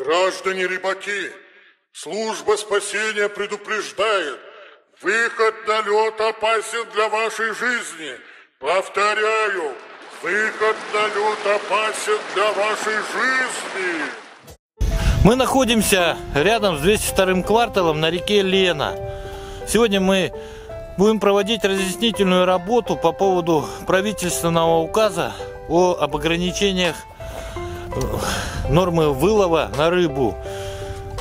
Граждане рыбаки, служба спасения предупреждает, выход на лед опасен для вашей жизни. Повторяю, выход на лед опасен для вашей жизни. Мы находимся рядом с 202-м кварталом на реке Лена. Сегодня мы будем проводить разъяснительную работу по поводу правительственного указа об ограничениях нормы вылова на рыбу.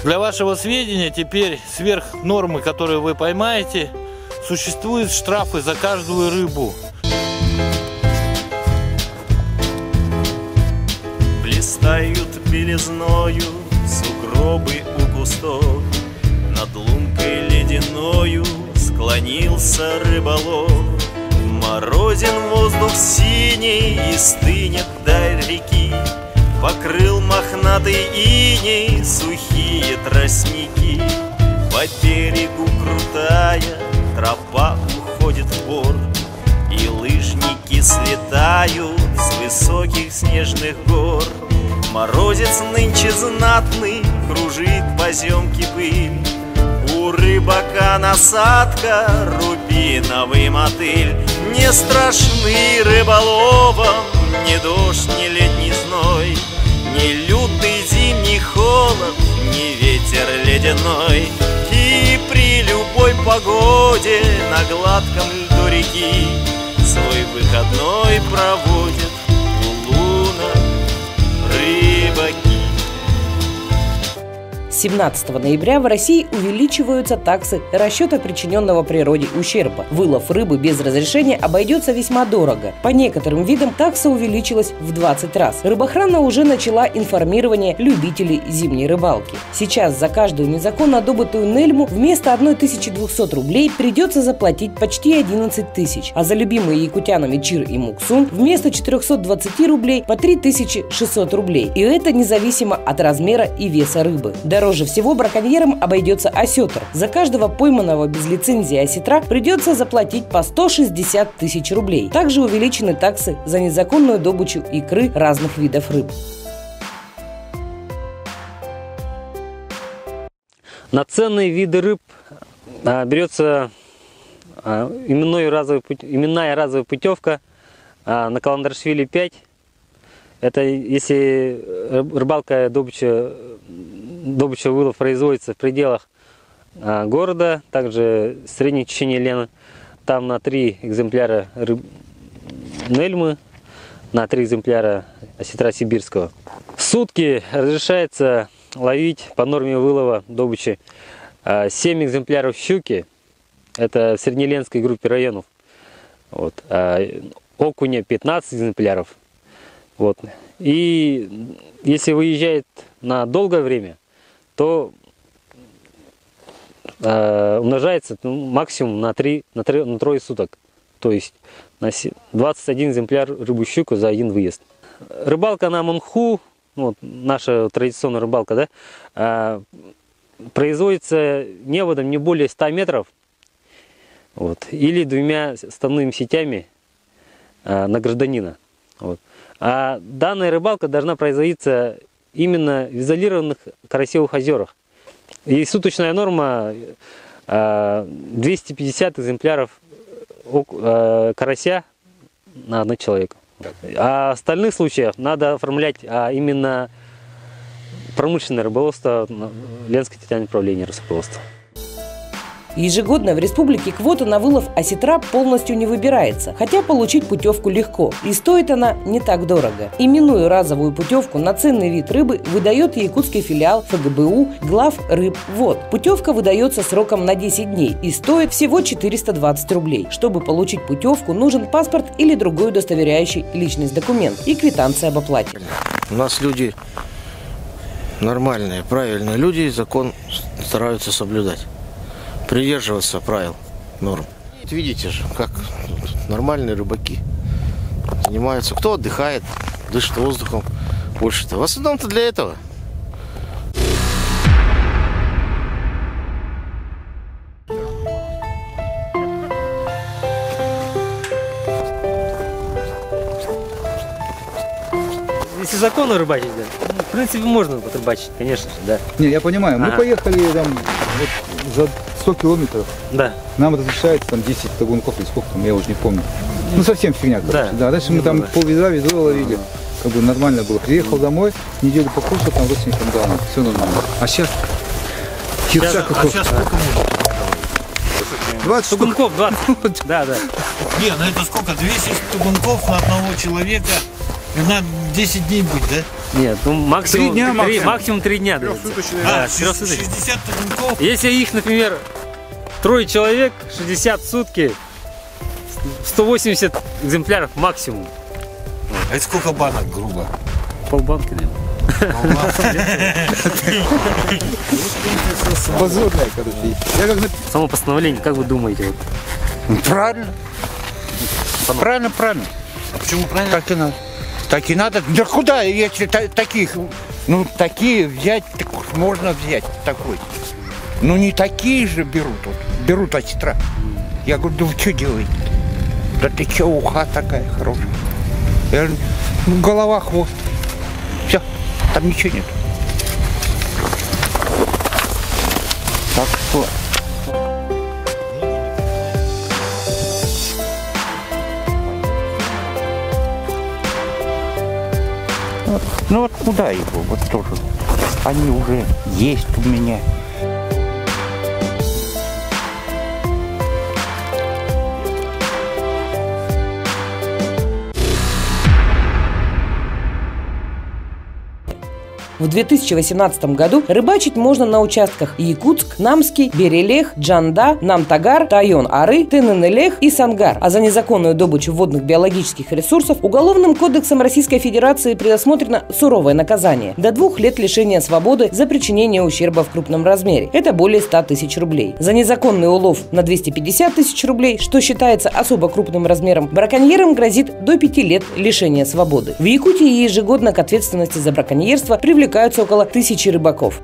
Для вашего сведения, теперь сверх нормы, которую вы поймаете, существуют штрафы за каждую рыбу. Блистают белизною сугробы у кустов, над лункой ледяною склонился рыболов. Морозен воздух синий и стынет даль реки, покрыл мохнатый иней сухие тростники. По берегу крутая тропа уходит в бор, и лыжники слетают с высоких снежных гор. Морозец нынче знатный, кружит поземки пыль, у рыбака насадка, рубиновый мотыль. Не страшны рыболовам ни дождь, ни летний зной, ни лютый зимний холод, ни ветер ледяной. И при любой погоде на гладком льду реки свой выходной проводят у лунок рыбаки. 17 ноября в России увеличиваются таксы расчета причиненного природе ущерба. Вылов рыбы без разрешения обойдется весьма дорого. По некоторым видам такса увеличилась в 20 раз. Рыбоохрана уже начала информирование любителей зимней рыбалки. Сейчас за каждую незаконно добытую нельму вместо 1200 рублей придется заплатить почти 11 тысяч, а за любимые якутянами чир и муксун вместо 420 рублей по 3600 рублей. И это независимо от размера и веса рыбы. Дороже всего браконьерам обойдется осетр. За каждого пойманного без лицензии осетра придется заплатить по 160 тысяч рублей. Также увеличены таксы за незаконную добычу икры разных видов рыб. На ценные виды рыб берется именная разовая путевка на Каландаршвили 5. Это если рыбалка, добыча вылов производится в пределах города, также среднее течение Лены. Там на 3 экземпляра нельмы, на 3 экземпляра осетра сибирского. В сутки разрешается ловить по норме вылова добычи 7 экземпляров щуки, это в Среднеленской группе районов. Вот. Окуня 15 экземпляров. Вот. И если выезжает на долгое время, то умножается максимум на трое суток. То есть на 21 экземпляр рыбу-щуку за один выезд. Рыбалка на мунху, вот, наша традиционная рыбалка, да, производится неводом не более 100 метров, вот, или 2 ставными сетями на гражданина. Вот. А данная рыбалка должна производиться именно в изолированных карасевых озерах. И суточная норма 250 экземпляров карася на одного человека. А в остальных случаях надо оформлять именно промышленное рыболовство, Ленское территориальное управление рыболовства. Ежегодно в республике квота на вылов осетра полностью не выбирается, хотя получить путевку легко. И стоит она не так дорого. Именную разовую путевку на ценный вид рыбы выдает якутский филиал ФГБУ Главрыбвод. Путевка выдается сроком на 10 дней и стоит всего 420 рублей. Чтобы получить путевку, нужен паспорт или другой удостоверяющий личность документ и квитанция об оплате. У нас люди нормальные, правильные люди, закон стараются соблюдать. Придерживаться правил, норм. Видите же, как нормальные рыбаки занимаются. Кто отдыхает, дышит воздухом больше-то. В основном-то для этого. если законно рыбачить, да, ну, в принципе, можно отрыбачить, конечно же, да. Не, я понимаю. Мы поехали там вот, за 100 километров. Да. Нам разрешается там 10 тагунков или сколько там, я уже не помню. Ну, совсем фигня, короче. Да. Дальше мы там полведра ловили. Как бы нормально было. Приехал домой, неделю покушал, там родственникам дал. Все нормально. А сейчас... Сейчас сколько можно? 20 штук. Тагунков 20. Да. Не, ну это сколько? 200 тагунков на одного человека. На 10 дней будет, да? Нет, ну максимум 3 дня максимум 3 дня. Да, 60 тагунков. Если их, например, 3 человек, 60 в сутки, 180 экземпляров максимум. А это сколько банок, грубо? Полбанки, да. Позорная, короче. Я как Само постановление, как вы думаете? Правильно. Правильно. А почему правильно? Так и надо. Так и надо. Да куда, если таких, ну, такие взять, так можно взять такой. Ну, не такие же берут тут. Берут остра. Я говорю, да вы что делаете? Да ты что, уха такая хорошая. Я говорю, ну, голова, хвост. Все, там ничего нет. Так что... Ну вот куда его, вот тоже. Они уже есть у меня. В 2018 году рыбачить можно на участках Якутск, Намский, Берелех, Джанда, Намтагар, Тайон-Ары, Тынын-Илех и Сангар. А за незаконную добычу водных биологических ресурсов Уголовным кодексом Российской Федерации предусмотрено суровое наказание – до 2 лет лишения свободы за причинение ущерба в крупном размере. Это более 100 тысяч рублей. За незаконный улов на 250 тысяч рублей, что считается особо крупным размером, браконьерам грозит до 5 лет лишения свободы. В Якутии ежегодно к ответственности за браконьерство привлекаются около 1000 рыбаков.